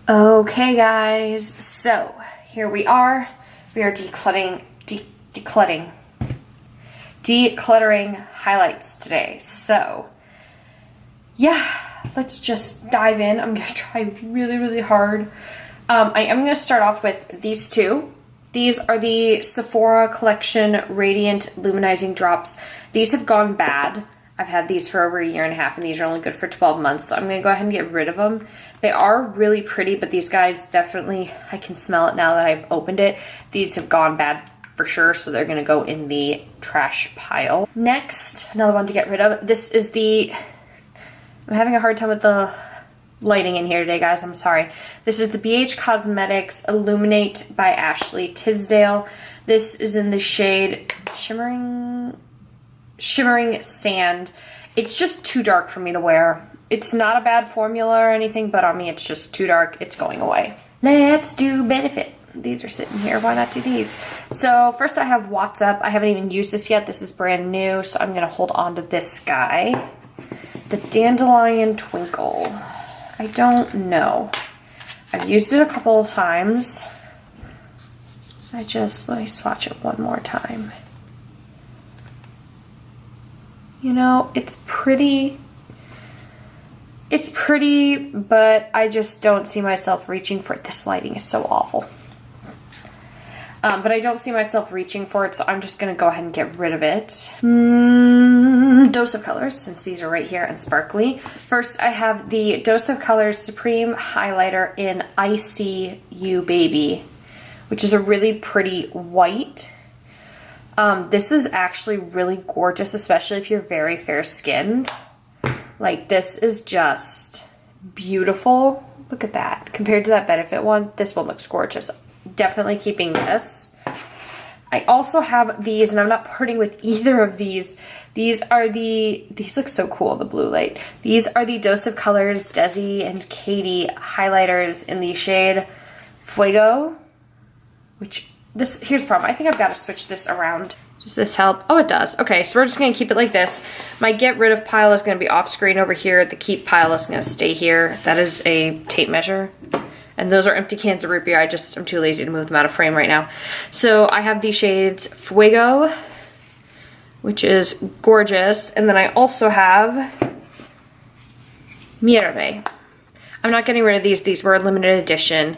Okay guys, so here we are. We are decluttering highlights today. So yeah, let's just dive in. I'm gonna try really hard. I am gonna start off with these two. These are the Sephora Collection Radiant Luminizing Drops. These have gone bad. I've had these for over 1.5 years and these are only good for 12 months. So I'm gonna go ahead and get rid of them. They are really pretty, but these guys definitely, I can smell it now that I've opened it. These have gone bad for sure, so they're gonna go in the trash pile. Next, another one to get rid of. This is the, I'm having a hard time with the lighting in here today, guys. I'm sorry. This is the BH Cosmetics Illuminate by Ashley Tisdale. This is in the shade Shimmering Sand. It's just too dark for me to wear. It's not a bad formula or anything, but on me it's just too dark. It's going away. Let's do Benefit. These are sitting here. Why not do these? So first I have What's Up. I haven't even used this yet. This is brand new, so I'm gonna hold on to this guy. The Dandelion Twinkle. I don't know. I've used it a couple of times. Let me swatch it one more time. You know, it's pretty, but I just don't see myself reaching for it. This lighting is so awful. But I don't see myself reaching for it, so I'm just gonna go ahead and get rid of it. Dose of Colors, since these are right here and sparkly. First, I have the Dose of Colors Supreme Highlighter in I See You Baby, which is a really pretty white. This is actually really gorgeous, especially if you're very fair skinned. Like, this is just beautiful. Look at that. Compared to that Benefit one, this one looks gorgeous. Definitely keeping this. I also have these, and I'm not parting with either of these. These look so cool, the blue light. These are the Dose of Colors Desi and Katy highlighters in the shade Fuego, which here's the problem. I think I've got to switch this around. Does this help? Oh, it does. Okay, so we're just going to keep it like this. My get rid of pile is going to be off screen over here. The keep pile is going to stay here. That is a tape measure. And those are empty cans of root beer. I'm too lazy to move them out of frame right now. So I have these shades Fuego, which is gorgeous. And then I also have Mirame. I'm not getting rid of these. These were a limited edition.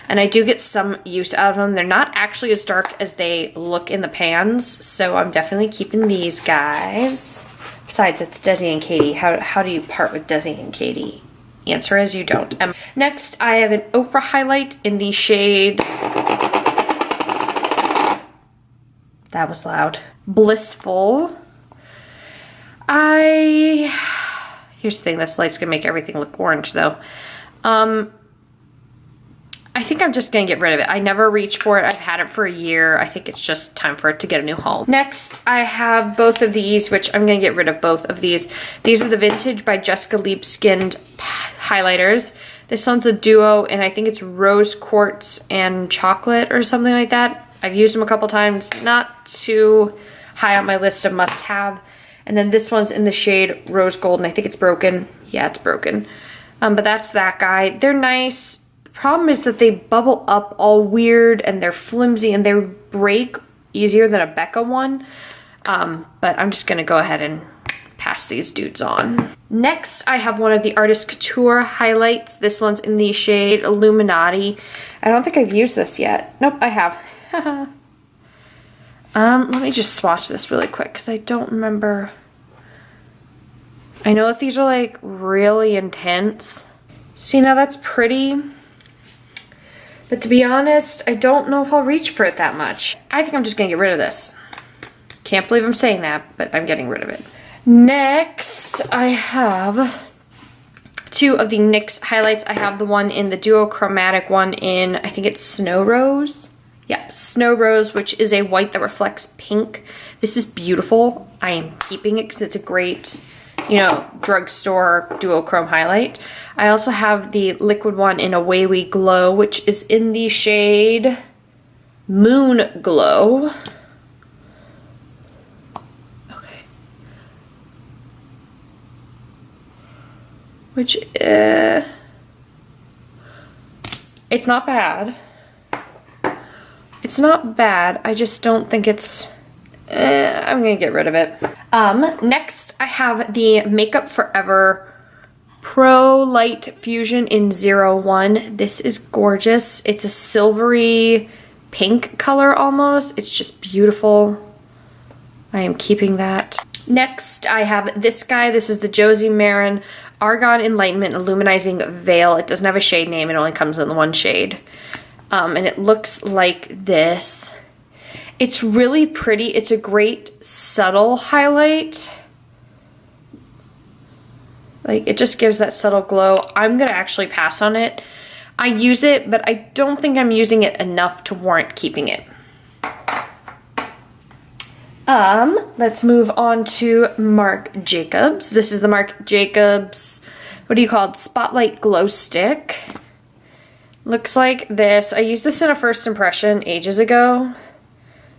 And I do get some use out of them. They're not actually as dark as they look in the pans, so I'm definitely keeping these guys. Besides, it's Desi and Katy. How do you part with Desi and Katy? Answer is you don't. Next, I have an Ofra highlight in the shade... That was loud. Blissful. Here's the thing, this light's gonna make everything look orange though. I think I'm just gonna get rid of it. I never reach for it. I've had it for a year. I think it's just time for it to get a new home. Next, I have both of these, which I'm gonna get rid of both of these. These are the Vintage by Jessica Lieb Skinned highlighters. This one's a duo, and I think it's Rose Quartz and Chocolate or something like that. I've used them a couple times. Not too high on my list of must-have. And then this one's in the shade Rose Gold, and I think it's broken. Yeah, it's broken. But that's that guy. They're nice. Problem is that they bubble up all weird and they're flimsy and they break easier than a Becca one. But I'm just gonna go ahead and pass these dudes on. Next, I have one of the Artist Couture highlights. This one's in the shade Illuminati. I don't think I've used this yet. Nope, I have. Let me just swatch this really quick because I don't remember. I know that these are like really intense. See, now that's pretty. But to be honest, I don't know if I'll reach for it that much. I think I'm just gonna get rid of this. Can't believe I'm saying that, but I'm getting rid of it. Next, I have two of the NYX highlights. I have the one in the duochromatic one in, I think it's Snow Rose. Yeah, Snow Rose, which is a white that reflects pink. This is beautiful. I am keeping it because it's a great, you know, drugstore duochrome highlight. I also have the liquid one in Away We Glow, which is in the shade Moon Glow. Okay. It's not bad. It's not bad. I just don't think it's... I'm gonna get rid of it. Next I have the Makeup Forever Pro Light Fusion in 01. This is gorgeous. It's a silvery pink color almost. It's just beautiful. I am keeping that. Next I have this guy. This is the Josie Maran Argan Enlightenment Illuminizing Veil. It doesn't have a shade name. It only comes in the one shade. And it looks like this. It's really pretty. It's a great subtle highlight. Like, it just gives that subtle glow. I'm gonna actually pass on it. I use it, but I don't think I'm using it enough to warrant keeping it. Let's move on to Marc Jacobs. This is the Marc Jacobs, what do you call it? Spotlight Glow Stick. Looks like this. I used this in a first impression ages ago.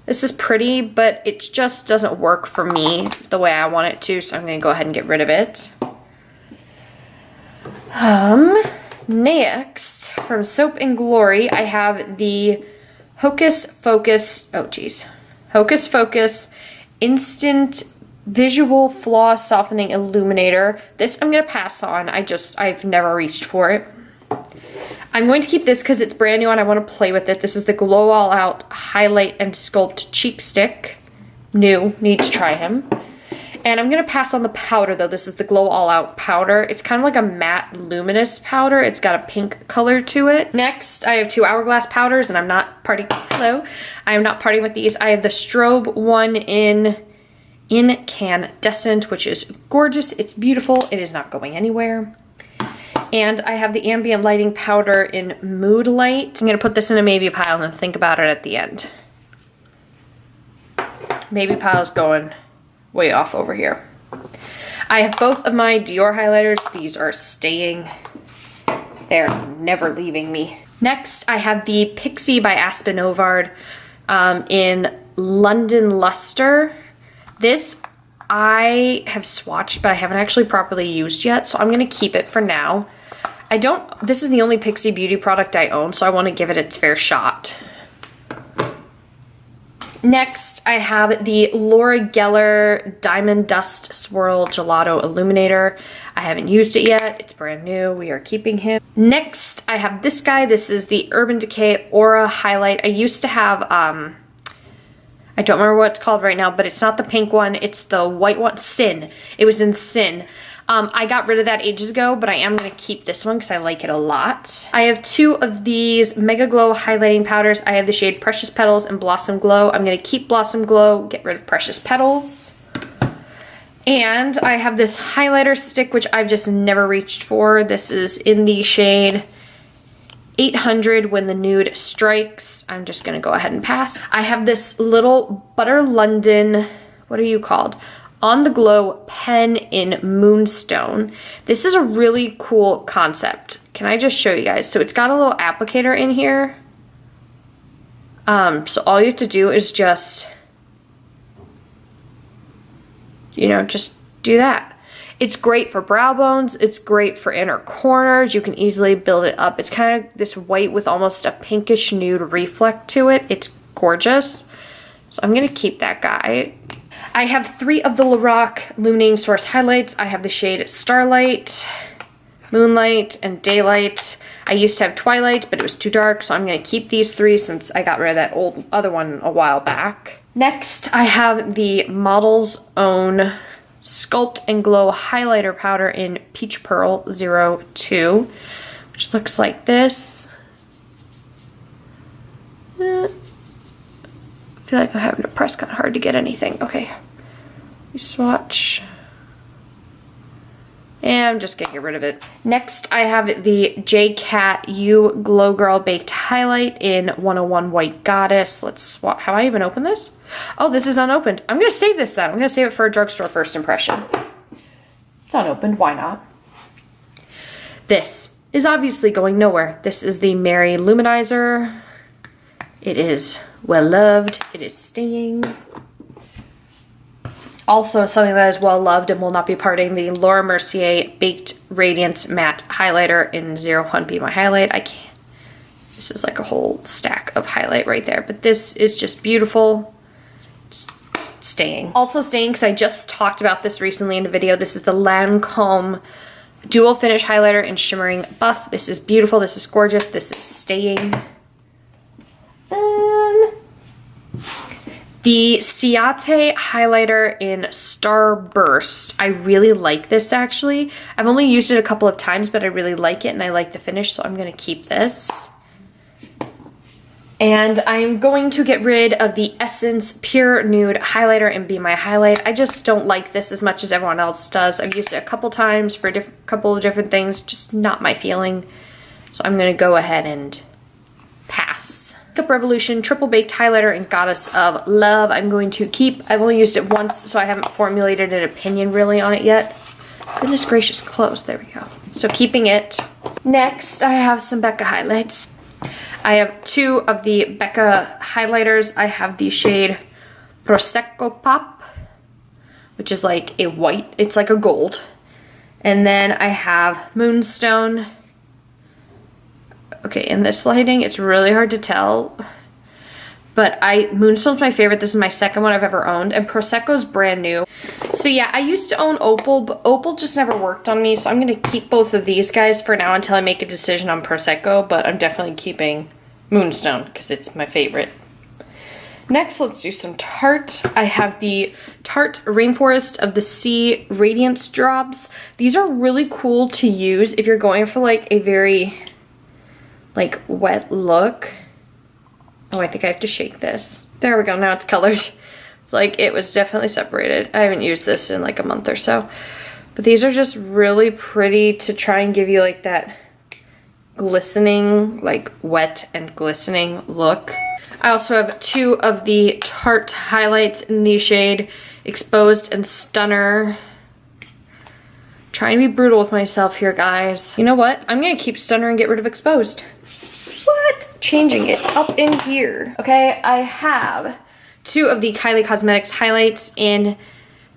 This is pretty, but it just doesn't work for me the way I want it to, so I'm gonna go ahead and get rid of it. Next, from Soap and Glory, I have the Hocus Focus Instant Visual Flaw Softening Illuminator. This I'm gonna pass on. I've never reached for it. I'm going to keep this because it's brand new and I want to play with it. This is the Glow All Out Highlight and Sculpt Cheek Stick. New, need to try him. And I'm going to pass on the powder though. This is the Glow All Out powder. It's kind of like a matte luminous powder. It's got a pink color to it. Next, I have two Hourglass powders and I'm not partying with these. I have the Strobe one in Incandescent, which is gorgeous. It's beautiful. It is not going anywhere. And I have the Ambient Lighting Powder in Mood Light. I'm gonna put this in a maybe pile and then think about it at the end. Maybe pile's going way off over here. I have both of my Dior highlighters. These are staying. They're never leaving me. Next, I have the Pixie by Aspen Ovard in London Luster. This I have swatched, but I haven't actually properly used yet, so I'm gonna keep it for now. This is the only Pixie Beauty product I own, so I wanna give it its fair shot. Next, I have the Laura Geller Diamond Dust Swirl Gelato Illuminator. I haven't used it yet, it's brand new, we are keeping him. Next, I have this guy. This is the Urban Decay Aura Highlight. I used to have, I don't remember what it's called right now, but it's not the pink one, it's the white one, Sin. It was in Sin. I got rid of that ages ago, but I am gonna keep this one because I like it a lot. I have two of these Mega Glow highlighting powders. I have the shade Precious Petals and Blossom Glow. I'm gonna keep Blossom Glow, get rid of Precious Petals. And I have this highlighter stick, which I've just never reached for. This is in the shade 800 When the Nude Strikes. I'm just gonna go ahead and pass. I have this little Butter London, what are you called? On the Glow pen in Moonstone. This is a really cool concept. Can I just show you guys? So it's got a little applicator in here. So all you have to do is just, just do that. It's great for brow bones. It's great for inner corners. You can easily build it up. It's kind of this white with almost a pinkish nude reflect to it. It's gorgeous. So I'm gonna keep that guy. I have three of the Lorac Illuminating Source highlights. I have the shade Starlight, Moonlight, and Daylight. I used to have Twilight, but it was too dark, so I'm gonna keep these three since I got rid of that old other one a while back. Next, I have the Model's Own Sculpt and Glow Highlighter Powder in Peach Pearl 02, which looks like this. I feel like I'm having to press kind of hard to get anything. Okay, you swatch. And I'm just gonna get rid of it. Next, I have the J-Cat U Glow Girl Baked Highlight in 101 White Goddess. Let's swatch. Have I even opened this? Oh, this is unopened. I'm gonna save this then. I'm gonna save it for a drugstore first impression. It's unopened, why not? This is obviously going nowhere. This is the Mary Luminizer. It is well loved. It is staying. Also, something that is well loved and will not be parting, the Laura Mercier Baked Radiance Matte Highlighter in 01 Be My Highlight. I This is like a whole stack of highlight right there, but this is just beautiful. It's staying. Also staying, because I just talked about this recently in a video. This is the Lancome Dual Finish Highlighter in Shimmering Buff. This is beautiful. This is gorgeous. This is staying. The Ciate highlighter in Starburst. I really like this actually. I've only used it a couple of times, but I really like it and I like the finish, so I'm going to keep this. And I'm going to get rid of the Essence Pure Nude highlighter in Be My Highlight. I just don't like this as much as everyone else does. I've used it a couple times for a couple of different things, just not my feeling. So I'm going to go ahead and pass. Makeup Revolution Triple Baked Highlighter in Goddess of Love. I'm going to keep. I've only used it once, so I haven't formulated an opinion really on it yet. Goodness gracious, close. There we go. So keeping it. Next, I have some Becca highlights. I have two of the Becca highlighters. I have the shade Prosecco Pop, which is like a white. It's like a gold. And then I have Moonstone. Okay, in this lighting, it's really hard to tell, but Moonstone's my favorite. This is my second one I've ever owned, and Prosecco's brand new. So yeah, I used to own Opal, but Opal just never worked on me, so I'm going to keep both of these guys for now until I make a decision on Prosecco, but I'm definitely keeping Moonstone because it's my favorite. Next, let's do some Tarte. I have the Tarte Rainforest of the Sea Radiance Drops. These are really cool to use if you're going for like a very like wet look. Oh, I think I have to shake this. There we go, now it's colored. It's like it was definitely separated. I haven't used this in like a month or so. But these are just really pretty to try and give you like that glistening, like wet and glistening look. I also have two of the Tarte highlights in the shade Exposed and Stunner. Trying to be brutal with myself here, guys. You know what? I'm gonna keep Stunner and get rid of Exposed. What? Changing it up in here. Okay, I have two of the Kylie Cosmetics highlights in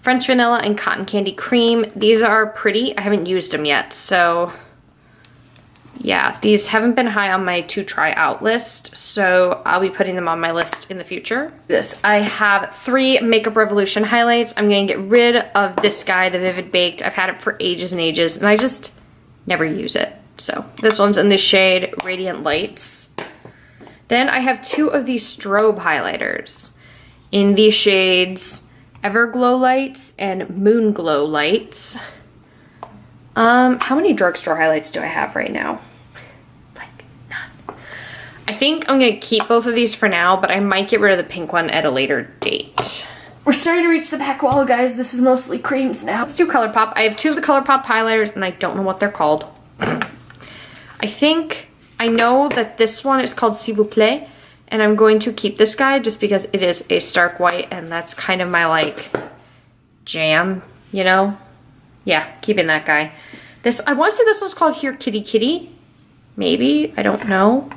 French Vanilla and Cotton Candy Cream. These are pretty. I haven't used them yet, so yeah, these haven't been high on my to try out list, so I'll be putting them on my list in the future. I have three Makeup Revolution highlights. I'm gonna get rid of this guy, the Vivid Baked. I've had it for ages and ages, and I just never use it. So this one's in the shade Radiant Lights. Then I have two of these Strobe highlighters in the shades Everglow Lights and Moonglow Lights. How many drugstore highlights do I have right now? Like none. I think I'm gonna keep both of these for now, but I might get rid of the pink one at a later date. We're starting to reach the back wall, guys. This is mostly creams now. Let's do ColourPop. I have two of the ColourPop highlighters, and I don't know what they're called. I know that this one is called S'il vous plaît, and I'm going to keep this guy just because it is a stark white, and that's kind of my like jam, you know? Yeah, keeping that guy. I want to say this one's called Here Kitty Kitty. Maybe, I don't know.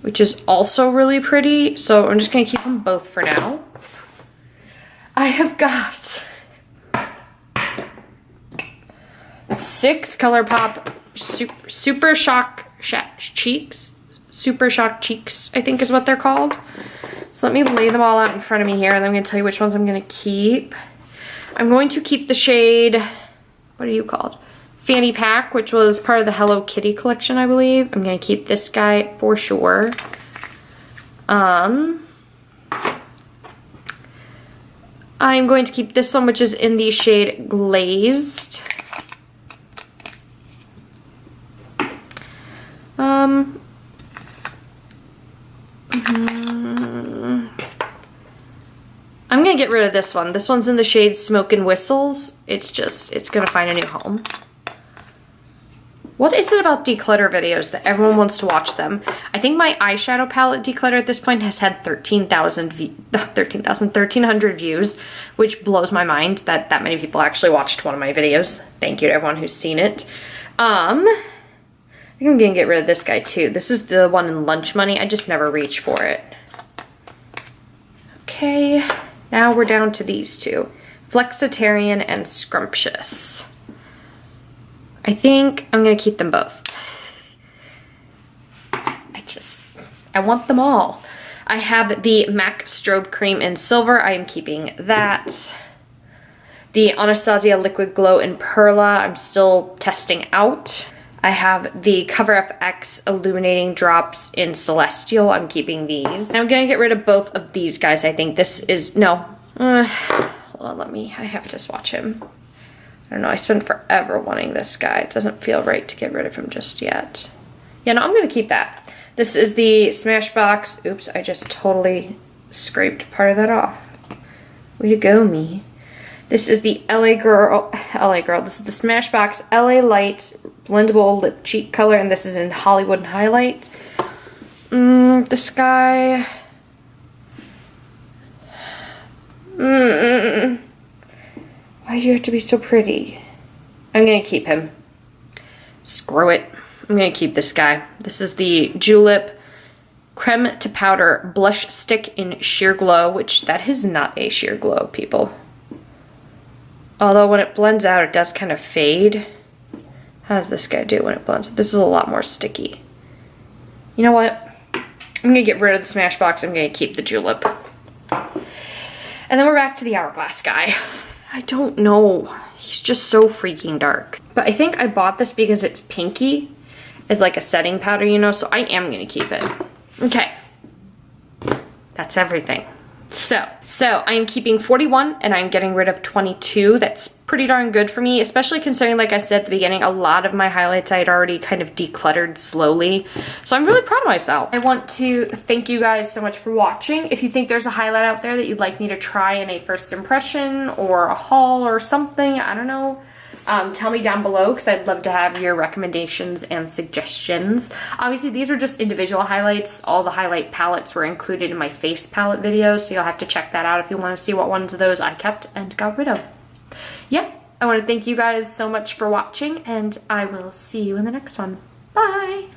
Which is also really pretty, so I'm just gonna keep them both for now. I have got 6 ColourPop Super Shock Cheeks. Super Shock Cheeks, I think is what they're called. So let me lay them all out in front of me here, and then I'm gonna tell you which ones I'm gonna keep. I'm going to keep the shade, what are you called? Fanny Pack, which was part of the Hello Kitty collection, I believe. I'm gonna keep this guy for sure. I'm going to keep this one, which is in the shade Glazed. I'm gonna get rid of this one. This one's in the shade Smoke and Whistles. It's gonna find a new home. What is it about declutter videos that everyone wants to watch them? I think my eyeshadow palette declutter at this point has had 1,300 views, which blows my mind that that many people actually watched one of my videos. Thank you to everyone who's seen it. I think I'm gonna get rid of this guy too. This is the one in Lunch Money. I just never reach for it. Okay, now we're down to these two. Flexitarian and Scrumptious. I think I'm gonna keep them both. I want them all. I have the MAC Strobe Cream in Silver. I am keeping that. The Anastasia Liquid Glow in Perla, I'm still testing out. I have the Cover FX Illuminating Drops in Celestial. I'm keeping these. And I'm gonna get rid of both of these guys, I think. This is, no. Hold on, I have to swatch him. I don't know, I spent forever wanting this guy. It doesn't feel right to get rid of him just yet. Yeah, no, I'm gonna keep that. This is the Smashbox. Oops, I just totally scraped part of that off. Way to go, me. This is the LA Girl. This is the Smashbox LA Light Blendable Lip Cheek Color, and this is in Hollywood Highlight. This guy. Why do you have to be so pretty? I'm gonna keep him. Screw it. I'm gonna keep this guy. This is the Julep Creme to Powder Blush Stick in Sheer Glow, which that is not a sheer glow, people. Although when it blends out, it does kind of fade. How does this guy do when it blends? This is a lot more sticky. You know what? I'm gonna get rid of the Smashbox. I'm gonna keep the Julep. And then we're back to the Hourglass guy. I don't know. He's just so freaking dark. But I think I bought this because it's pinky as like a setting powder, you know, so I am gonna keep it. Okay. That's everything. So I am keeping 41 and I'm getting rid of 22. That's pretty darn good for me, especially considering, like I said at the beginning, a lot of my highlights I had already kind of decluttered slowly. So I'm really proud of myself. I want to thank you guys so much for watching. If you think there's a highlight out there that you'd like me to try in a first impression or a haul or something, I don't know, tell me down below because I'd love to have your recommendations and suggestions. Obviously, these are just individual highlights. All the highlight palettes were included in my face palette video, so you'll have to check that out if you want to see what ones of those I kept and got rid of. Yeah, I want to thank you guys so much for watching, and I will see you in the next one. Bye!